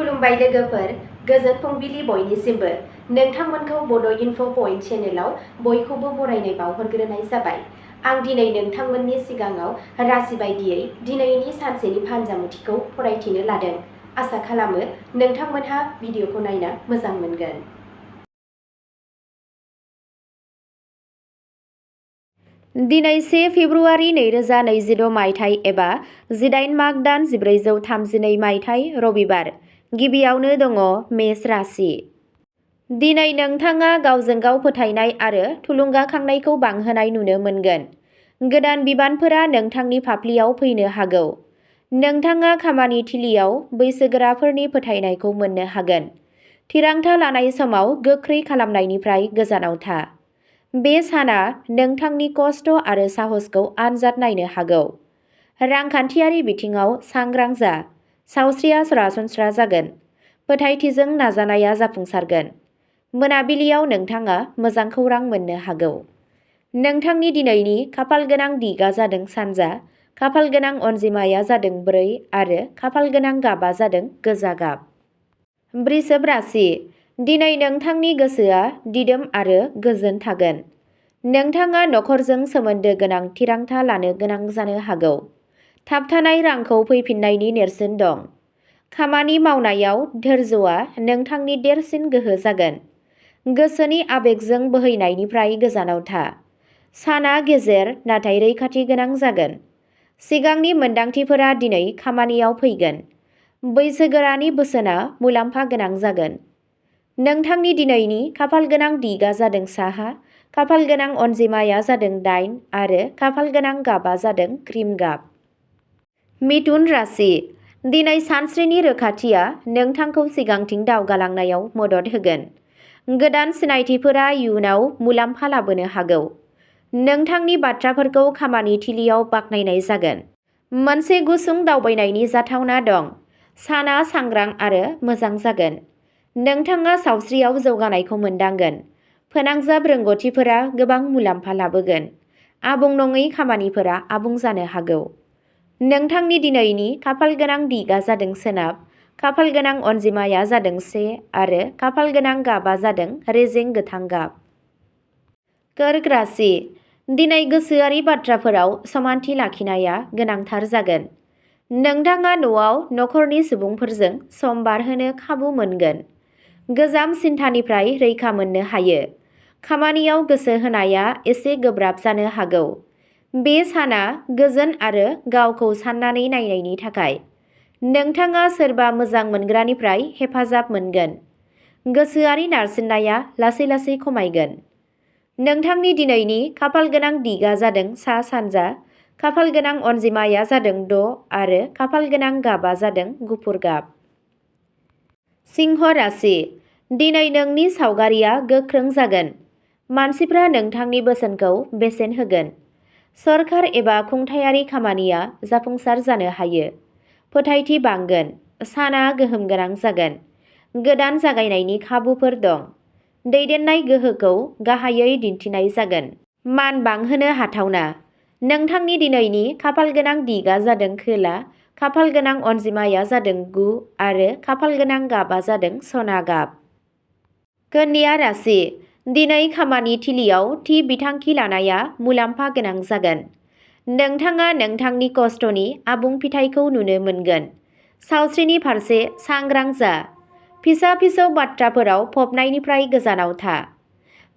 खुलुमबाय लोगोफोर, गोजोन फुंबिलि बयनिसिमबो। नोंथांमोनखौ बड' इनफ' पइन्ट चेनेलाव बयखौबो बरायनाय बावहरग्रोनाय जाबाय। आं दिनै नोंथांमोननि सिगाङाव राशि बायदियै दिनैनि सानसेनि फानजामुथिखौ फरायथिनो लादों। आसा खालामो नोंथांमोनहा भिडिअखौ नायना मोजां मोनगोन। दिनै 1 फेब्रुआरि 2026 मायथाइ एबा 18 माघ दान 1432 मायथाइ रबिबार। गिबियावनो दङ मेष राशि। दिनै नोंथाङा गावजों गाव फोथायनाय आरो थुलुंगाखांनायखौ बांहोनाय नुनो मोनगोन। गोदान बिबानफोरा नोंथांनि फाफ्लियाव फैनो हागौ। नोंथाङा खामानि थिलियाव बैसोगोराफोरनि फोथायनायखौ मोननो हागोन। थिरांथा लानाय समाव गोख्रै खालामनायनिफ्राय गोजानाव था। बे साना नोंथांनि खस्थ' आरो साहसखौ आनजाद नायनो हागौ। रांखान्थियारि बिथिङाव सांग्रां जा। सावस्रिया सरासनस्रा जागोन। फोथायथिजों नाजानाया जाफुंसारगोन। मोनाबिलियाव नोंथाङा मोजां खौरां मोननो हागौ। नोंथांनि दिनैनि खाफालगोनां दिगा जादों सानजा, खाफालगोनां अनजिमाया जादों 4 आरो खाफालगोनां गाबा जादों गोजा गाब। वृषभ राशि। दिनै नोंथांनि गोसोआ दिदोम आरो गोजोन थागोन। नोंथाङा नखरजों सोमोन्दो गोनां थिरांथा लानो गोनां जानो हागौ। थाबथानाय रांखौ फैफिन्नायनि नेरसोन दं। खामानि मावनायाव धोर्यआ नोंथांनि देरसिन गोहो जागोन। गोसोनि आबेगजों बोहैनायनिफ्राय गोजानाव था। साना गेजेर नाथाय रैखाथि गोनां जागोन। सिगांनि मोन्दांथिफोरा दिनै खामानियाव फैगोन। बैसोगोरानि बोसोनआ मुलाम्फा गोनां जागोन। नोंथांनि दिनैनि खाफालगोनां दिगा जादों साहा, खाफालगोनां अनजिमाया जादों 8 आरो खाफालगोनां गाबा जादों क्रिम गाब। मिथुन राशि। दिनै सानस्रिनि रोखाथिया नोंथांखौ सिगांथिं दावगालांनायाव मदद होगोन। गोदान सिनायथिफोरा इयुनाव मुलाम्फा लाबोनो हागौ। नोंथांनि बाथ्राफोरखौ खामानि थिलियाव बाख्नायनाय जागोन। मोनसे गुसुं दावबायनायनि जाथावना दं। साना सांग्रां आरो मोजां जागोन। नोंथाङा सावस्रियाव जौगानायखौ मोनदांगोन। फोनांजाब रोंग'थिफोरा गोबां मुलाम्फा लाबोगोन। आबुं नङै खामानिफोरा आबुं जानो हागौ। नोंथांनि दिनैनि खाफालगोनां दिगा जादों सोनाब, खाफालगोनां अनजिमाया जादों 1 आरो खाफालगोनां गाबा जादों रेजें गोथां गाब। कर्क राशि। दिनै गोसोआरि बाथ्राफोराव समानथि लाखिनाया गोनांथार जागोन। नोंथाङा न'आव नखरनि सुबुंफोरजों सम बारहोनो खाबु मोनगोन। गोजाम सिन्थानिफ्राय रैखा मोननो हायो। खामानियाव गोसो होनाया एसे गोब्राब जानो हागौ। बे साना गोजोन आरो गावखौ साननानै नायनायनि थाखाय। नोंथाङा सोरबा मोजां मोनग्रानिफ्राय हेफाजाब मोनगोन। गोसोआरि नारसिननाया लासै लासै खमायगोन। नोंथांनि दिनैनि खाफालगोनां दिगा जादों सा-सानजा, खाफालगोनां अनजिमाया जादों 6 आरो खाफालगोनां गाबा जादों गुफुर गाब। सिंह राशि। दिनै नोंनि सावगारिया गोख्रों जागोन। मानसिफ्रा नोंथांनि बोसोनखौ बेसेन होगोन। सरखार एबा खुंथायारि खामानिया जाफुंसार जानो हायो। फोथायथि बांगोन। साना गोहोम गोनां जागोन। गोदान जागायनायनि खाबुफोर दं। दैदेननाय गोहोखौ गाहायै दिन्थिनाय जागोन। मान बांहोनो हाथावना। नोंथांनि दिनैनि खाफालगोनां दिगा जादों खोला, खाफालगोनां अनजिमाया जादों 9 आरो खाफालगोनां गाबा जादों सना गाब। कन्या राशि। दिनै खामानि थिलियाव थि बिथांखि लानाया मुलाम्फा गोनां जागोन। नोंथाङा नोंथांनि खस्थ'नि आबुं फिथायखौ नुनो मोनगोन। सावस्रिनि फारसे सांग्रां जा। फिसा-फिसौ बाथ्राफोराव फबनायनिफ्राय गोजानाव था।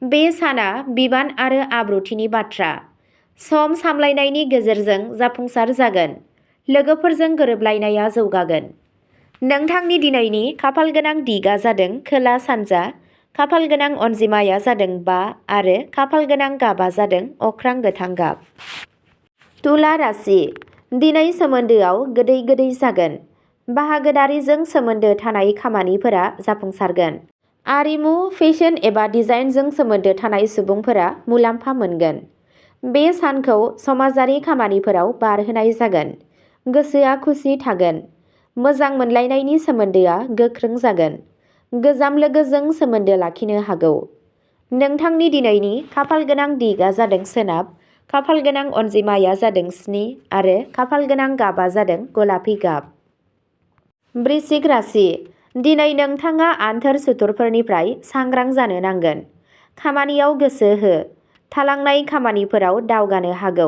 बे साना बिबान आरो आब्रुथिनि बाथ्रा। सम सामलायनायनि गेजेरजों जाफुंसार जागोन। लोगोफोरजों गोरोबलायनाया जौगागोन। नोंथांनि दिनैनि खाफालगोनां दिगा जादों खोला-सानजा, खाफालगोनां अनजिमाया जादों 5 आरो खाफालगोनां गाबा जादों अख्रां गोथां गाब। तुला राशि। दिनै सोमोन्दोआव गोदै गोदै जागोन। बाहागोदारिजों सोमोन्दो थानाय खामानिफोरा जाफुंसारगोन। आरिमु, फेशन एबा डिजाइनजों सोमोन्दो थानाय सुबुंफोरा मुलाम्फा मोनगोन। बे सानखौ समाजारि खामानिफोराव बारहोनाय जागोन। गोसोआ खुसि थागोन। मोजां मोनलायनायनि सोमोन्दोआ गोख्रों जागोन। गोजाम लोगोजों सोमोन्दो लाखिनो हागौ। नोंथांनि दिनैनि खाफालगोनां दिगा जादों सोनाब, खाफालगोनां अनजिमाया जादों 7 आरो खाफालगोनां गाबा जादों गलापि गाब। वृश्चिक राशि। दिनै नोंथाङा आन्थोर सुथुरफोरनिफ्राय सांग्रां जानो नांगोन। खामानियाव गोसो हो। थालांनाय खामानिफोराव दावगानो हागौ।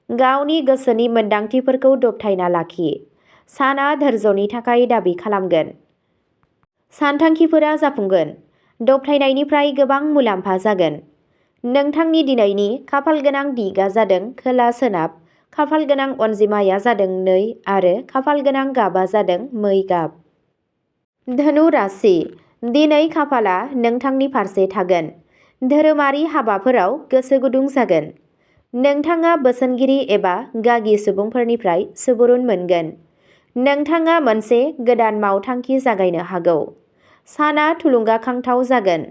गावनि गोसोनि मोन्दांथिफोरखौ दबथायना लाखि। साना धोर्जनि थाखाय दाबि खालामगोन। सानथांखिफोरा जाफुंगोन। दबथायनायनिफ्राय गोबां मुलाम्फा जागोन। नोंथांनि दिनैनि खाफालगोनां दिगा जादों खोला-सोनाब, खाफालगोनां अनजिमाया जादों 2 आरो खाफालगोनां गाबा जादों मै गाब। धनु राशि। दिनै खाफाला नोंथांनि फारसे थागोन। धोरोमारि हाबाफोराव गोसो गुदुं जागोन। नोंथाङा बोसोनगिरि एबा गागि सुबुंफोरनिफ्राय सुबुरुन मोनगोन। नोंथाङा मोनसे गोदान मावथांखि जागायनो हागौ। साना थुलुंगाखांथाव जागोन।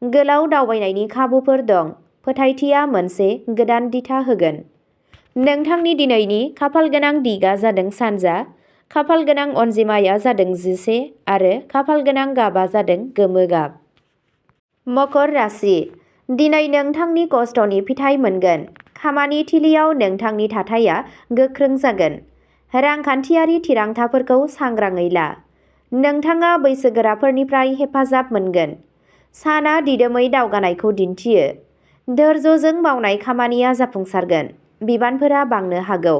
गोलाव दावबायनायनि खाबुफोर दं। फोथायथिया मोनसे गोदान दिथा होगोन। नोंथांनि दिनैनि खाफालगोनां दिगा जादों सानजा, खाफालगोनां अनजिमाया जादों 11 आरो खाफालगोनां गाबा जादों गोमो गाब। मकर राशि। दिनै नोंथांनि खस्थ'नि फिथाइ मोनगोन। खामानि थिलियाव नोंथांनि थाथाया गोख्रों जागोन। रांखान्थियारि थिरांथाफोरखौ सांग्राङै ला। नोंथाङा बैसोगोराफोरनिफ्राय हेफाजाब मोनगोन। साना दिदोमै दावगानायखौ दिन्थियो। धोर्जोजों मावनाय खामानिया जाफुंसारगोन। बिबानफोरा बांनो हागौ।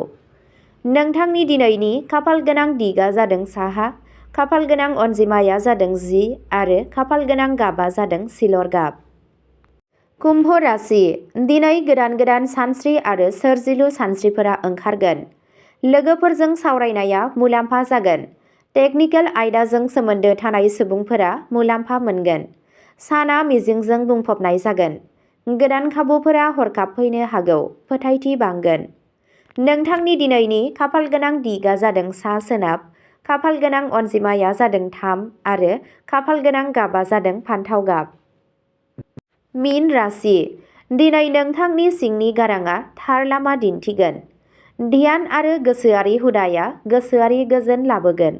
नोंथांनि दिनैनि खाफालगोनां दिगा जादों साहा, खाफालगोनां अनजिमाया जादों 10 आरो खाफालगोनां गाबा जादों सिलर गाब। कुम्भ राशि। दिनै गोदान गोदान सानस्रि आरो सोरजिलु सानस्रिफोरा ओंखारगोन। लोगोफोरजों सावरायनाया मुलाम्फा जागोन। टेकनिकेल आयदाजों सोमोन्दो थानाय सुबुंफोरा मुलाम्फा मोनगोन। साना मिजिंजों बुंफबनाय जागोन। गोदान खाबुफोरा हरखाब फैनो हागौ। फोथायथि बांगोन। नोंथांनि दिनैनि खाफालगोनां दिगा जादों सा-सोनाब, खाफालगोनां अनजिमाया जादों 3 आरो खाफालगोनां गाबा जादों फान्थाव गाब। मीन राशि। दिनै नोंथांनि सिंनि गारांआ थार लामा दिन्थिगोन। ध्यान आरो गोसोआरि हुदाया गोसोआरि गोजोन लाबोगोन।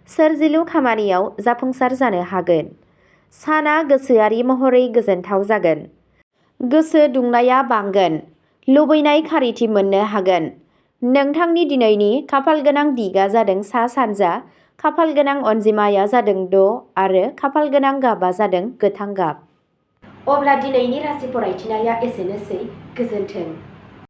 सोरजिलु खामानियाव जाफुंसार जानो हागोन। साना गोसोआरि महरै गोजोनथाव जागोन। गोसो दुंनाया बांगोन। लुबैनाय खारिथि मोननो हागोन। नोंथांनि दिनैनि खाफालगोनां दिगा जादों सा-सानजा, खाफालगोनां अनजिमाया जादों 6 आरो खाफालगोनां गाबा जादों गोथां गाब। अब्ला दिनैनि राशि फरायथिनाया एसेनोसै। गोजोन्थों।